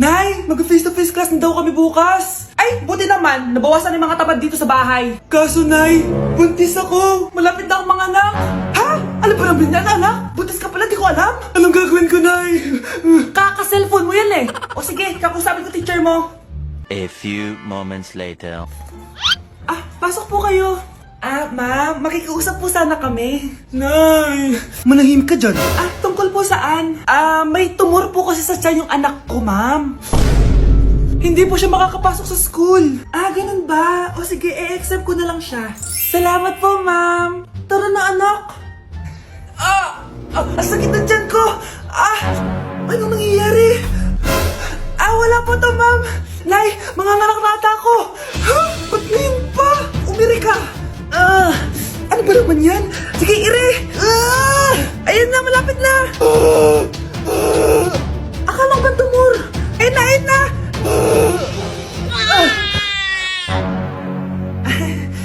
Nay, mag-face-to-face class na daw kami bukas. Ay, buti naman, nabawasan yung mga tamad dito sa bahay. Kaso, Nay, buntis ako. Malapit na akong mga anak. Ha? Alam ba namin yan, anak? Buntis ka pala, di ko alam. Anong gagawin ko, Nay? Kaka-cellphone mo yan eh. O sige, kakusapin ko teacher mo. A few moments later. Ah, pasok po kayo. Ah, ma'am, makikiusap po sana kami. Nay, manahim ka dyan. Ah, tungkol po saan? Ah, may tumor po kasi sa tiyan yung anak ko, ma'am. Hindi po siya makakapasok sa school. Ah, ganun ba? O sige, i-exempt ko na lang siya. Salamat po, ma'am. Tara na, anak. Ang sakit ng tiyan ko. Anong nangyayari? Wala po to, ma'am. Nay, mga ngalak-rata ko. Ba't ngayon pa? Umiri ka. Ano ba naman yan? Sige, ire! Ayan na, malapit na! Akala ko ba tumor? Ayun na, ayun na!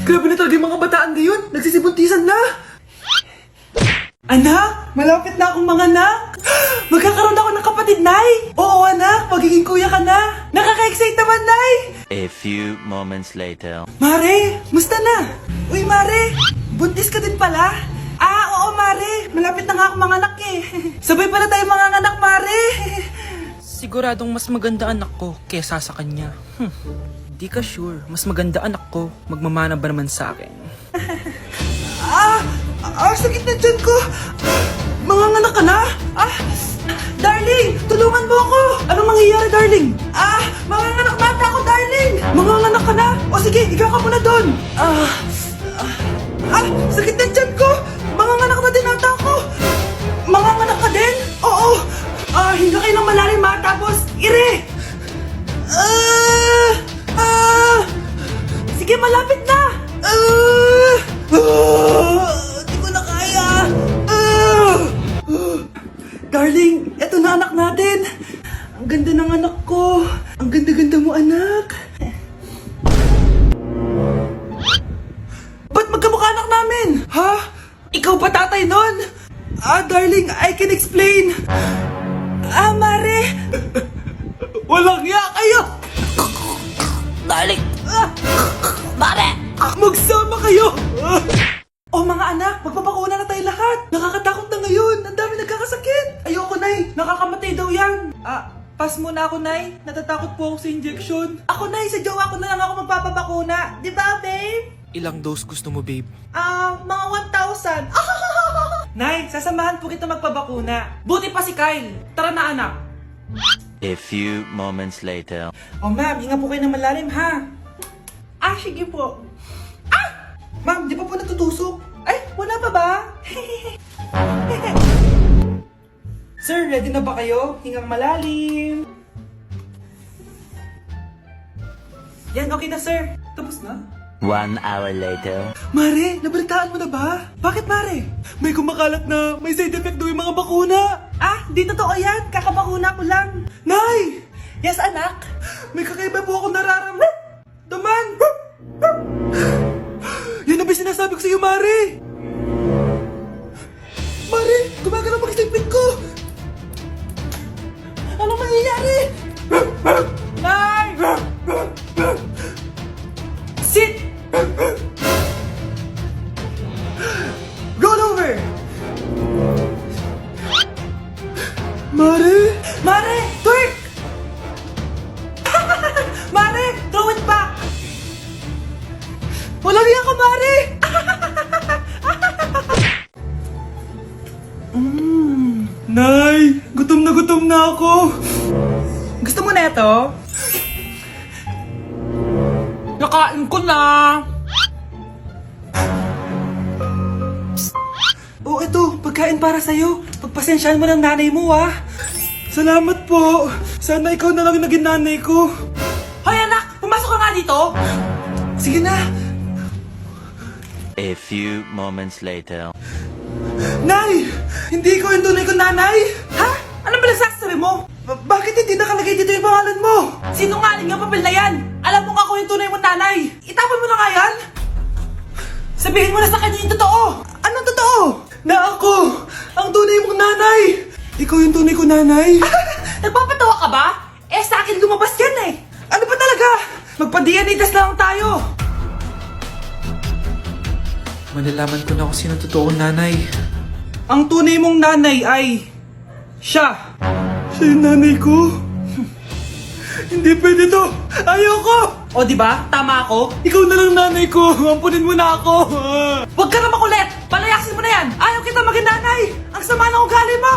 Grabe na talaga yung mga bataan ngayon. Nagsisibuntisan na! Anak, malapit na akong mga anak. Magkakaroon ako ng kapatid, Nay. Oo, anak, magiging kuya ka na. Nakaka-excite naman, Nay. A few moments later. Mare, musta na? Uy, Mare, buntis ka din pala? Oo, Mare, malapit na nga akong mga anak eh. Sabay pala tayo mga anak, Mare. Siguradong mas maganda anak ko kesa sa kanya. Di ka sure, mas maganda anak ko, magmamana ba naman sa akin? Sakit na dyan ko. Mga anak ka na? Darling, tulungan mo ako. Anong mangyayari, darling? Mga anak bata ako, darling. Mga anak ka na? O sige, ikaw ka muna doon. Sakit na dyan ko. Mga anak na din ata ako. Mga anak ka din? Oo. Hinga kayo ng malalim ha, tapos ire. Sige, malapit na. Di ko na kaya. Darling, eto na anak natin. Ang ganda ng anak ko. Ang ganda-ganda mo, anak. Ba't magkamukha anak namin? Ha? Ikaw ba tatay nun? Darling, I can explain. Mare. Walang iya kayo. Darling! Mare! Magsama kayo. O mga anak, magpapakuna na tayo lahat. Nakakatakot na ngayon. Ang dami nagkakasakit. Ayoko, Nay. Nakakamatay daw yan. Pass muna ako, Nay. Natatakot po ako sa injection. Ako, Nay. Sa jowa ko na lang ako magpapabakuna. Di ba, babe? Ilang dose gusto mo, babe? Mga 1,000. Nay, sasamahan po kita magpabakuna. Buti pa si Kyle. Tara na, anak. A few moments later. O, ma'am, hinga po kayo ng malalim, ha? Sige po. Ma'am, di pa po natutusok? Ay, wala pa ba? Sir, ready na ba kayo? Hingang malalim. Yan, okay na, sir. Tapos na? 1 hour later. Mare, nabalitaan mo na ba? Bakit, Mare? May kumakalat na may side effect daw yung mga bakuna. Di totoo yan. Kakabakuna ko lang. Nay! Yes, anak? May kakaiba po akong nararamdaman. Yan ang ba sinasabi ko sa iyo, Mare? Mare, gumagalaw mag-isipin ko. Anong mangyayari? Nay! Sit! Roll over! Mare! Mare! Twerk! Mare! Throw it back! Walang iya ka, Mare! Nay! Gutom na ako! Gusto mo na ito? Nakain ko na! Ito, pagkain para sa'yo. Pagpasensyahan mo ng nanay mo, Salamat po. Sana ikaw na lang naging nanay ko. Hoy, anak! Pumasok ka nga dito! Sige na. A few moments later. Nay! Hindi ko yung tunay kong nanay! Ha? Anong pinagsasabi mo? Bakit hindi nakalagay dito yung pangalan mo? Sinungaling ang papel na yan! Alam mo nga ako yung tunay mong nanay! Itapon mo na nga yan! Sabihin mo na sa kanya yung totoo! Anong totoo? Na ako! Ang tunay mong nanay! Ikaw yung tunay ko nanay! Nagpapatawa ka ba? Sa akin Magpa-DNA test lang tayo! Malalaman ko na kung sino totoong nanay. Ang tunay mong nanay ay... siya! Siya yung nanay ko? Hindi pwede to! Ayoko! O diba? Tama ako? Ikaw na lang nanay ko! Ampunin mo na ako! Huwag ka na makulit! Palayasin mo na yan! Ayaw kita maging nanay! Ang sama ng ugali mo!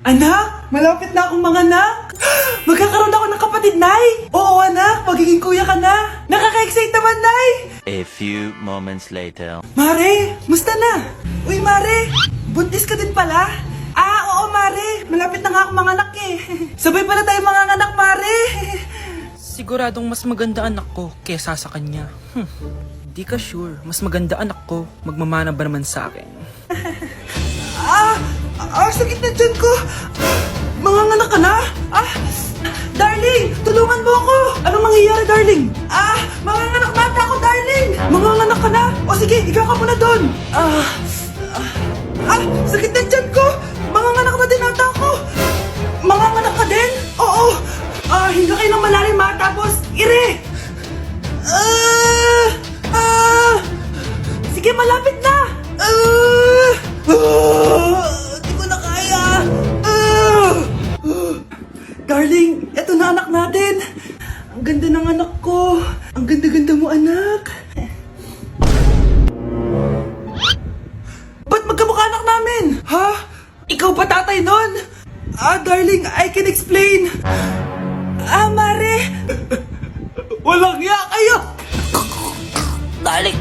Anak! Malapit na akong mga anak! Magkakaroon ako ng kapatid, Nay! Oo, anak! Magiging kuya ka na! Nakaka-excite naman, Nay! A few moments later. Mare! Musta na? Uy, Mare! Buntis ka din pala? Ah, oo, Mare! Malapit na nga akong mga anak eh! Sabay pala tayo mga anak, Mare! Siguradong mas maganda anak ko kesa sa kanya. Di ka sure. Mas maganda anak ko. Magmamana ba naman sa akin? Sakit na dyan ko! Mga anak ka na? Darling! Tulungan mo ako! Anong mangyayari, darling? Mga anak bata ako, darling! Mga anak ka na? O sige, ikaw ka muna doon! Sakit na dyan ko! Mga anak na din ata ako! Mga anak ka din? Oo! Hinga kayo ng malalim ha, tapos ire! Sige, malapit na! Di ko na kaya! Darling, eto na anak natin! Ang ganda ng anak ko! Ang ganda-ganda mo, anak! Ba't magkamukha anak namin? Ha? Ikaw ba tatay nun? Darling, I can explain! Mare! Walang hiya kayo! Darling!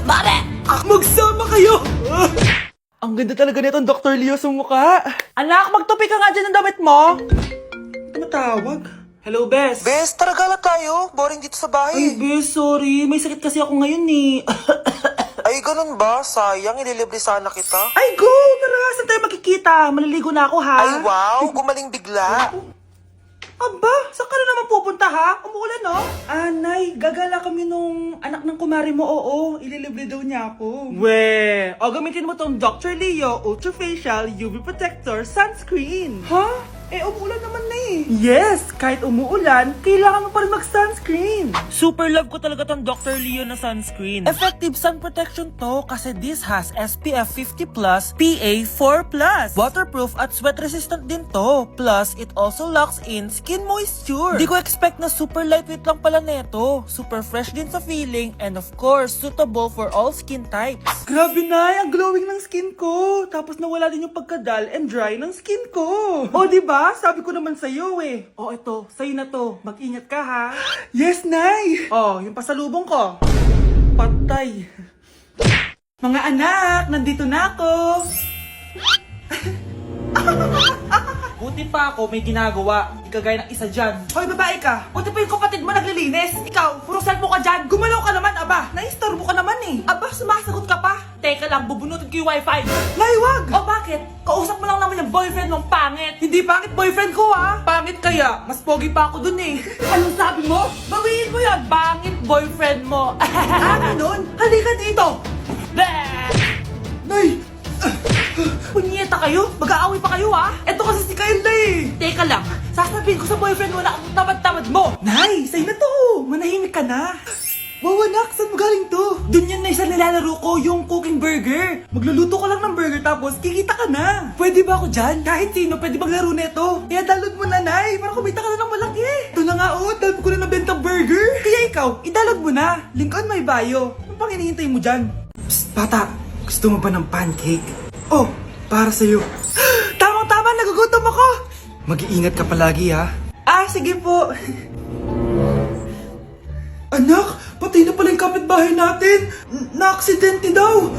Mare! Magsama kayo! Ang ganda talaga nitong Dr. Leo sa mukha. Anak, magtupi ka nga dyan ng damit mo. Tumatawag. Hello, Bes. Bes, tara gala tayo. Boring dito sa Ay, bahay. Bes, sorry. May sakit kasi ako ngayon eh. Ay, ganun ba? Sayang, ililibre sana kita. Ay, go! Tara, saan tayo magkikita? Maliligo na ako, ha? Ay, wow! Gumaling bigla. Aba, saan ka na naman pupunta, ha? Umuulan, no? Nay, gagala kami nung anak ng kumari mo, oo. Ililibre daw niya ako. We, gamitin mo tong Dr. Leo Ultra Facial UV Protector Sunscreen. Ha? Umuulan naman na eh. Yes, kahit umuulan, kailangan mo pa rin mag-sunscreen. Super love ko talaga tong Dr. Leo na sunscreen. Effective sun protection to kasi this has SPF 50+, PA 4+. Waterproof at sweat resistant din to. Plus, it also locks in skin moisture. Di ko expect na super lightweight lang pala neto. Super fresh din sa feeling and of course, suitable for all skin types. Grabe na, ang glowing ng skin ko. Tapos nawala din yung pagkadal and dry ng skin ko. O, diba? Sabi ko naman sa'yo eh. O, ito, sa'yo na to. Mag-ingat ka ha. Yes, Nay! Yung pasalubong ko. Patay. Mga anak, nandito na ako. Buti pa ako may ginagawa. Di kagaya ng isa dyan. Hoy, babae ka. Buti pa yung kapatid mo naglilinis. Ikaw, puro cellphone ka dyan. Gumalaw ka naman, aba. Naistorbo ka naman eh. Aba, sumasagot ka pa. Teka lang, bubunutin ko yung wifi. Nay, wag! O bakit? Kausap mo lang naman yung boyfriend mong pangit. Hindi pangit boyfriend ko ha. Pangit kaya? Mas pogi pa ako dun eh. Anong sabi mo? Bawiin mo yan. Pangit boyfriend mo. Ganun? Halika dito. Nay! Punyeta kayo? Mag-aaway pa kayo ha? Eto kasi si Kyle na eh. Teka lang, sasabihin ko sa boyfriend mo na ang tamad-tamad mo. Nay, sa'yo na to. Manahimik ka na. Wow, anak, saan mo galing to? Dun yun na isa nilalaro ko, yung cooking burger. Magluluto ko lang ng burger tapos kikita ka na. Pwede ba ako dyan? Kahit sino, pwede maglaro neto. Kaya download mo na, Nay, para kumita ka na ng malaki. Ito na nga, dami ko na nabenta burger. Kaya ikaw, i-download mo na. Link on my bio. Ano pang hinihintay mo dyan? Psst, bata, gusto mo ba ng pancake? Oh, para sa'yo. Tamang-tama, nagugutom ako. Mag-iingat ka palagi, ha? Sige po. Anak, patay na pala yung kapitbahay natin. Na-aksidente daw.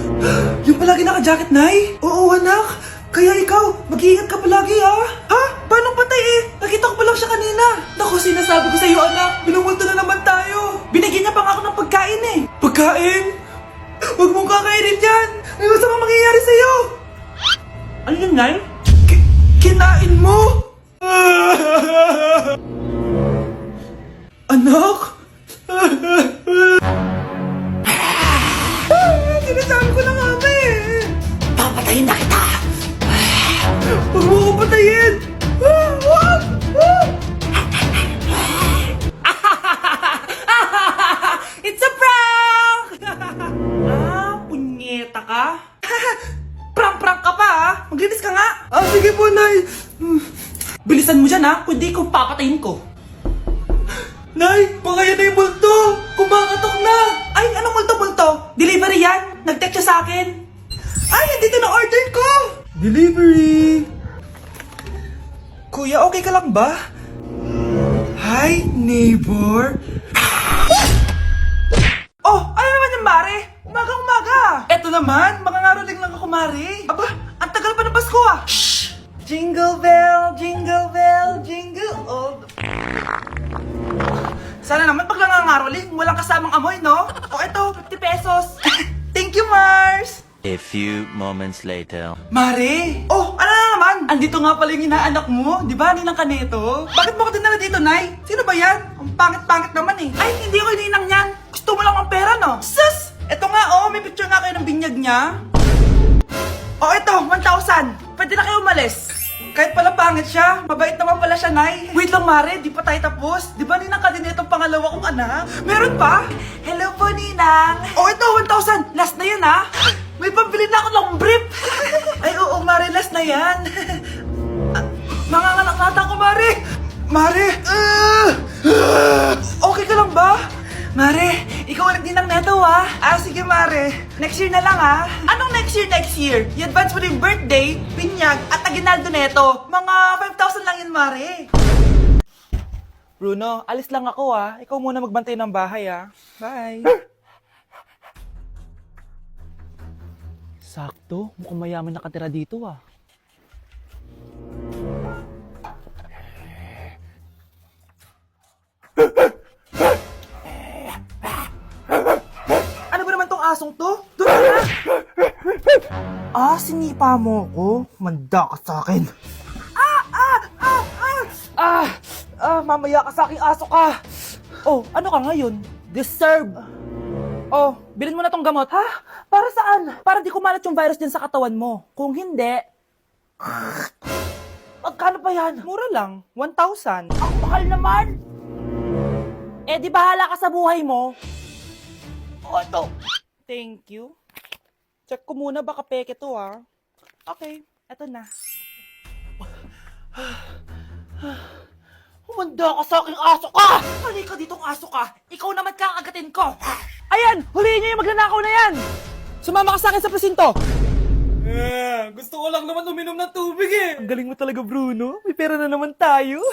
Yung palagi naka-jacket, Nay? Oo, anak. Kaya ikaw, mag-iingat ka palagi, ha? Ha? Paano patay eh? Nakita ko pa lang siya kanina. Naku, sinasabi ko sa'yo, anak. Binumulto na naman tayo. Binigyan niya pa nga ako ng pagkain eh. Pagkain? Huwag mong kakainin yan. May gusto kang mangyayari sa'yo. Ano yun, Nay? Kinain mo? Anak? Sinasabi ko na nga ba eh. Papatayin na kita! Huwag mo ko patayin. Wag! kundi kung papatayin ko. Nay, baka yan na yung multo! Kumakatok na! Ay, anong multo-multo? Delivery yan? Nag-text siya sa akin? Ay, nandito na order ko! Delivery! Kuya, okay ka lang ba? Hi, neighbor! Oh, ano naman yung Mare? Umaga-umaga! Eto naman, makangaraling lang ako, Mare. Aba, ang tagal pa ng Pasko ah! Shh! Jingle bell, jingle bell, jingle all the... Sana naman pag nangangaroling, walang kasamang amoy, no? O eto, 50 pesos. Thank you, Mars! A few moments later. Mare! Oh, ano na naman? Andito nga pala yung inaanak mo. Di ba, ninang ka nito? Bakit mo ko dinala dito, Nay? Sino ba yan? Ang pangit-pangit naman eh. Ay, hindi ko ninang yan. Gusto mo lang ang pera, no? Sus! Eto nga, oh. May picture nga kayo ng binyag niya. Oh, eto, 1,000. Pwede na kayo umalis. Kahit pala pangit siya, mabait naman pala siya, Nay. Wait lang, Mare. Di pa tayo tapos. Di ba ninang ka din itong pangalawa kong anak? Meron pa? Hello po, Ninang. Oh, ito, 1,000. Last na yun, ha? May pambili na ako ng brief. Ay, oo, Mare. Last na yan. Manganganak nata ko, Mare. Mare. Okay ka lang ba? Mare, ikaw ang nagdinang neto, ha? Ah, sige, Mare. Next year na lang, ha? Anong next year, next year? I-advance mo na yung birthday, pinyag, at aginaldo neto. Mga 5,000 lang yun, Mare. Bruno, alis lang ako, ha? Ikaw muna magbantay ng bahay, ha? Bye. Sakto, mukhang mayaman nakatira dito, ah. Ano ba naman tong asong to? Doon ka na! Ah, sinipa mo ko? Manda ka sa akin. Mamaya ka sa aking aso ka! Oh, ano ka ngayon? Deserve! Oh, bilhin mo na tong gamot. Ha? Para saan? Para di kumalat yung virus din sa katawan mo. Kung hindi... Magkano pa yan? Mura lang. 1,000. Ang mahal naman! Eh, di bahala ka sa buhay mo. Oh, ito. Thank you. Check ko muna, baka peke to, ha. Okay, eto na. Humanda ka sa aking aso ka! Halika ditong aso ka! Ikaw naman kakagatin ko! Ayan! Huliin niyo yung magnanakaw na yan! Sumama ka sa akin sa presinto! Gusto ko lang naman uminom ng tubig eh! Ang galing mo talaga, Bruno. May pera na naman tayo.